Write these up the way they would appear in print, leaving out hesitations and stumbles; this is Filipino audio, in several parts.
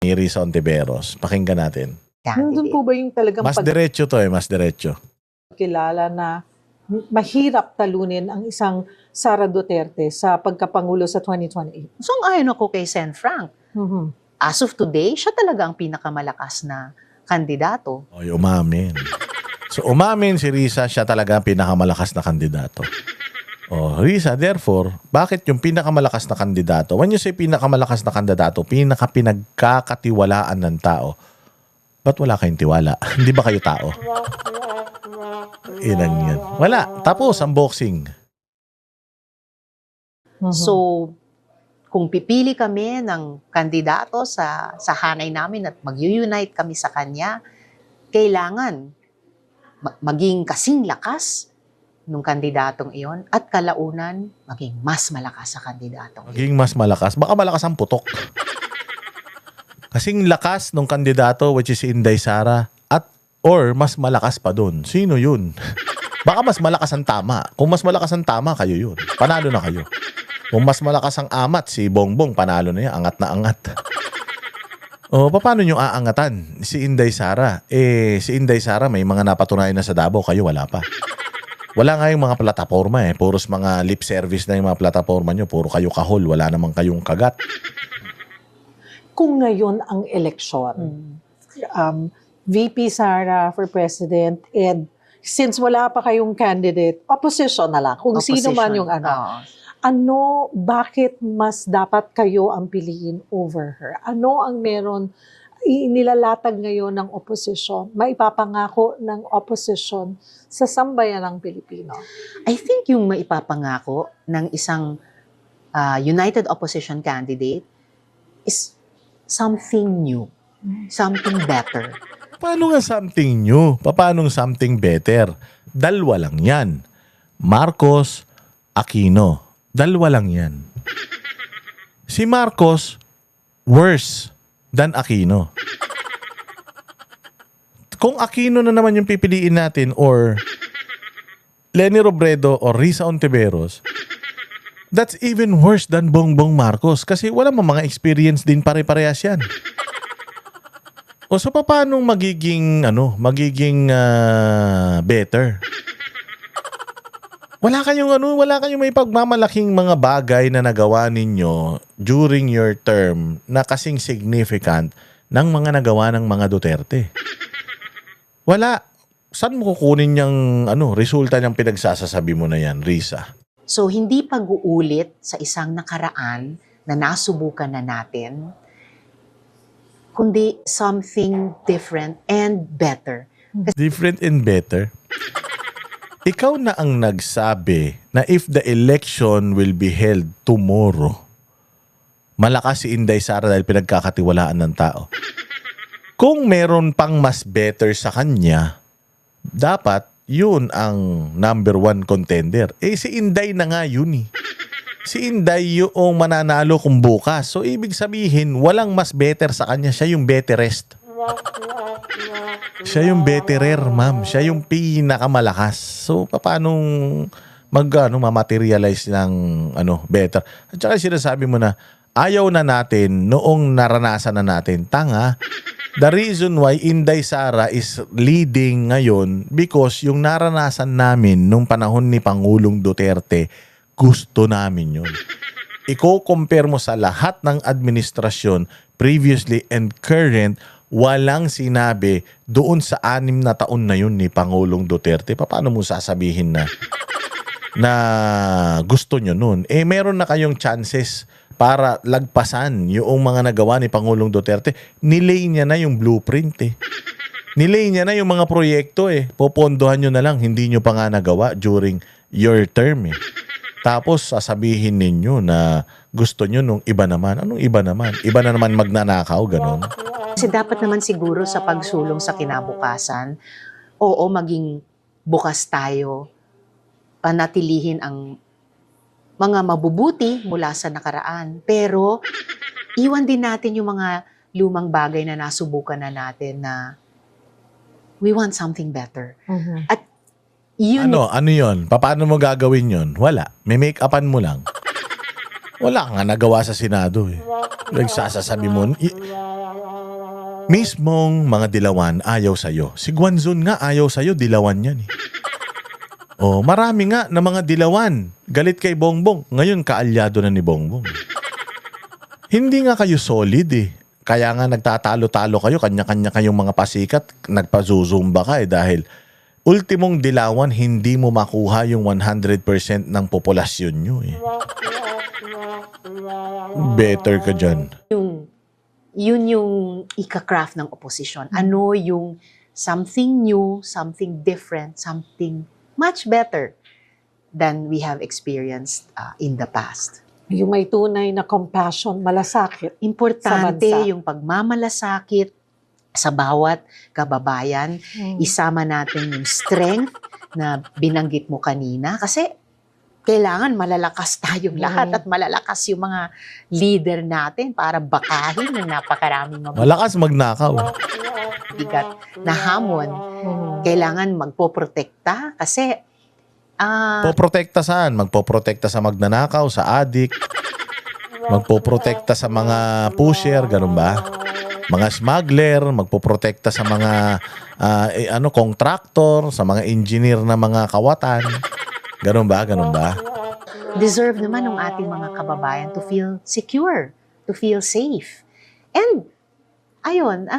ni Risa Ontiveros. Pakinggan natin. Nandun po ba yung talagang Mas diretso to mas diretso. pagkilala na mahirap talunin ang isang Sara Duterte sa pagkapangulo sa 2028? So, ayon ako kay Sen. Frank. As of today, siya talaga ang pinakamalakas na kandidato. Oy, umamin. So, umamin si Risa, siya talaga ang pinakamalakas na kandidato. Oh, Risa, therefore, bakit yung pinakamalakas na kandidato? When you say pinakamalakas na kandidato, pinagkakatiwalaan ng tao, ba't wala kayong tiwala? Hindi ba kayo tao? Ilan yan? Wala. Tapos ang boxing. So, kung pipili kami ng kandidato sa hanay namin at mag-unite kami sa kanya, kailangan maging kasing lakas nung kandidatong iyon at kalaunan maging mas malakas sa kandidatong iyon. Maging mas malakas. Baka malakas ang putok. Kasing lakas nung kandidato which is Inday Sara or mas malakas pa dun. Sino yun? Baka mas malakas ang tama. Kung mas malakas ang tama, kayo yun. Panalo na kayo. Kung mas malakas ang amat, si Bongbong, panalo na yan. Angat na angat. O, paano nyo aangatan? Si Inday Sara. Si Inday Sara may mga napatunayan na sa Davao. Kayo wala pa. Wala nga yung mga plataforma Puros mga lip service na yung mga plataforma nyo. Puro kayo kahol. Wala namang kayong kagat. Kung ngayon ang eleksyon, VP Sara for President, and since wala pa kayong candidate, opposition na lang. Kung sino man yung bakit mas dapat kayo ang piliin over her? Ano ang meron inilalatag ngayon ng opposition, maipapangako ng opposition sa sambayanang Pilipino? I think yung maipapangako ng isang united opposition candidate is something new, something better. Paano nga something new? Paano something better? Dalawa lang yan. Marcos, Aquino. Dalawa lang yan. Si Marcos, worse than Aquino. Kung Aquino na naman yung pipiliin natin or Leni Robredo or Risa Ontiveros, that's even worse than Bongbong Marcos kasi wala mga experience din pare-parehas yan. O so paano magiging better? Wala kayong may pagmamalaking mga bagay na nagawa ninyo during your term na kasing significant ng mga nagawa ng mga Duterte. Wala. Saan mo kukunin yung resulta ng pinagsasasabi mo na yan, Risa? So, hindi pag-uulit sa isang nakaraan na nasubukan na natin, kundi something different and better. Different and better? Ikaw na ang nagsabi na if the election will be held tomorrow, malakas si Inday Sara dahil pinagkakatiwalaan ng tao. Kung meron pang mas better sa kanya, dapat yun ang number one contender. Si Inday na nga yun . Si Inday yung mananalo kung bukas. So, ibig sabihin, walang mas better sa kanya. Siya yung betterest. Siya yung betterer, ma'am. Siya yung pinakamalakas. So, paano ma-materialize ng better? At saka sinasabi mo na, ayaw na natin noong naranasan na natin. Tanga. The reason why Inday Sara is leading ngayon because yung naranasan namin nung panahon ni Pangulong Duterte, gusto namin yun. Iko-compare mo sa lahat ng administrasyon, previously and current, walang sinabi doon sa 6 na taon na yun ni Pangulong Duterte. Paano mo sasabihin na gusto nyo nun? Meron na kayong chances para lagpasan yung mga nagawa ni Pangulong Duterte. Nilay niya na yung blueprint . Nilay niya na yung mga proyekto . Popondohan nyo na lang, hindi nyo pa nga nagawa during your term . Tapos sasabihin ninyo na gusto nyo nung iba naman. Anong iba naman? Iba na naman magnanakaw, ganon. Kasi dapat naman siguro sa pagsulong sa kinabukasan, oo, maging bukas tayo, panatilihin ang mga mabubuti mula sa nakaraan. Pero iwan din natin yung mga lumang bagay na nasubukan na natin na we want something better. At yun, ano yun? Paano mo gagawin yun? Wala. May make-upan mo lang. Wala nga nagawa sa Senado . Nagsasasabi mo, Mismong mga dilawan ayaw sa'yo. Si Guanzon nga ayaw sa'yo, dilawan yan eh. Oh, marami nga na mga dilawan. Galit kay Bongbong. Ngayon, kaalyado na ni Bongbong. Hindi nga kayo solid eh. Kaya nga nagtatalo-talo kayo, kanya-kanya kayong mga pasikat, nagpazuzumba ka eh dahil ultimong dilawan, hindi mo makuha yung 100% ng populasyon nyo eh. Better ka dyan. Yun yung ika-craft ng opposition. Ano yung something new, something different, something much better than we have experienced in the past. Yung may tunay na compassion, malasakit. Importante Sa bansa. yung pagmamalasakit sa bawat kababayan. Isama natin yung strength na binanggit mo kanina kasi kailangan malalakas tayong lahat at malalakas yung mga leader natin para bakahin ng napakaraming Malakas magnakaw. bigat na hamon. Kailangan magpoprotekta kasi Poprotekta saan? Magpoprotekta sa magnanakaw, sa adik. Magpoprotekta sa mga pusher, ganun ba? Mga smuggler, magpoprotekta sa mga contractor, sa mga engineer na mga kawatan. Ganun ba? Ganun ba? deserve naman ng ating mga kababayan to feel secure, to feel safe. And ayun,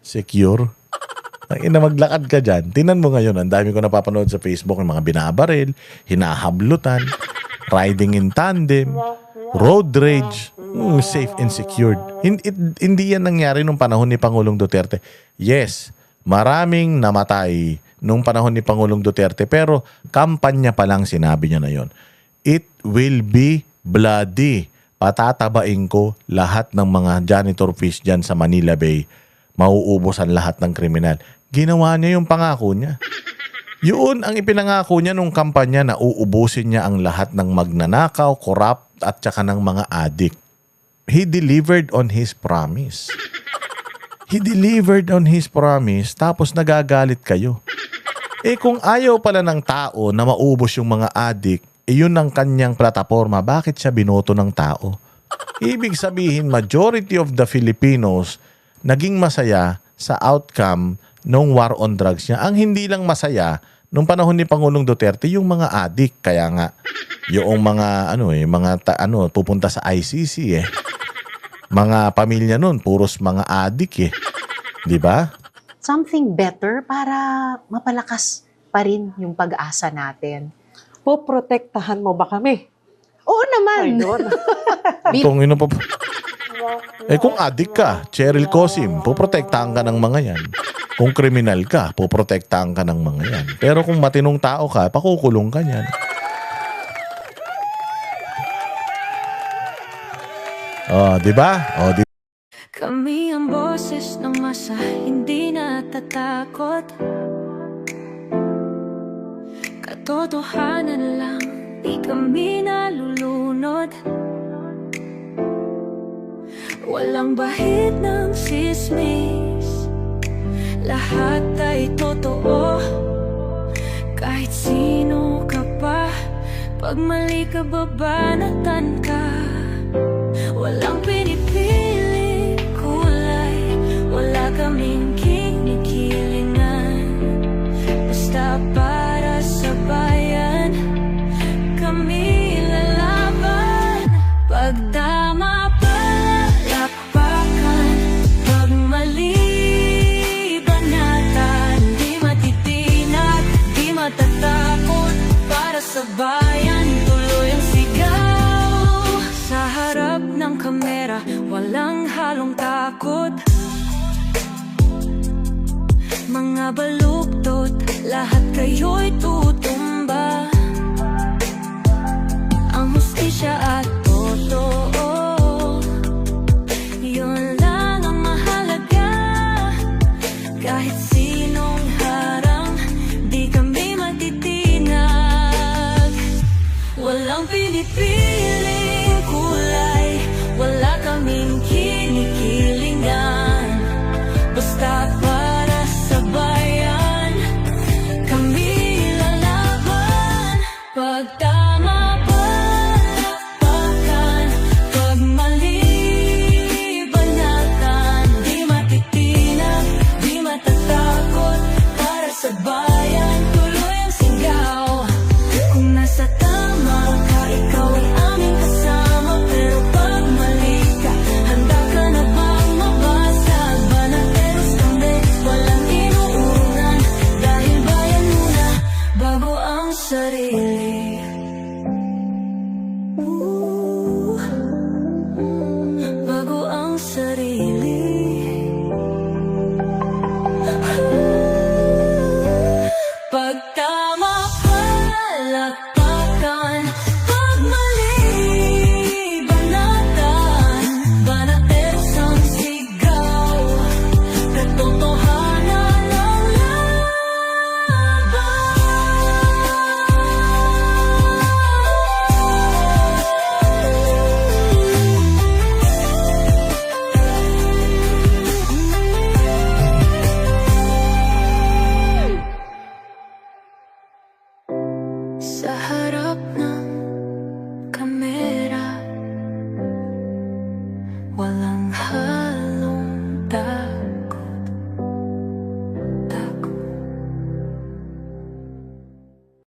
Secure? Ang ina, maglakad ka dyan. Tingnan mo ngayon, ang dami ko napapanood sa Facebook ng mga binabaril, hinahablutan, riding in tandem, road rage, safe and secured. Hindi yan nangyari nung panahon ni Pangulong Duterte. Yes, maraming namatay nung panahon ni Pangulong Duterte, pero kampanya pa lang sinabi niya na yon. It will be bloody. Patatabain ko lahat ng mga janitor fish dyan sa Manila Bay. Mauubusan lahat ng kriminal. Ginawa niya yung pangako niya. Yun ang ipinangako niya nung kampanya na uubusin niya ang lahat ng magnanakaw, corrupt at saka ng mga addict. He delivered on his promise. He delivered on his promise tapos nagagalit kayo. Eh kung ayaw pala ng tao na maubos yung mga addict, yun ang kanyang plataforma, bakit siya binoto ng tao? Ibig sabihin, majority of the Filipinos naging masaya sa outcome ng war on drugs niya. Ang hindi lang masaya nung panahon ni Pangulong Duterte, yung mga addict. Kaya nga, yung mga pupunta sa ICC eh. Mga pamilya nun, puros mga addict eh. Di ba? something better para mapalakas pa rin yung pag-asa natin. Poprotektahan mo ba kami? Oo naman. Kung kung addict ka, Cheryl Cosim, poprotektahan ka ng mga yan. Kung kriminal ka, poprotektahan ka ng mga yan. Pero kung matinong tao ka, pakukulong ka niyan. Oh, di ba? Oh, di Kami ang boses ng masa, hindi natatakot. Katotohanan lang, di kami nalulunod. Walang bahid ng sismis, lahat ay totoo. Kahit sino ka pa, pag mali ka babanatan ka. Walang pinipili kulay, wala kaming kinikilingan. Basta para sa bayan, kami lalaban. Pagdama palakpakan, pag mali banatan. Di matitinag, di matatakot, para sa bayan tuloy ang sigaw. Sa harap ng kamera, walang halong takot. Mga baluktot, lahat kayo'y tutuwa.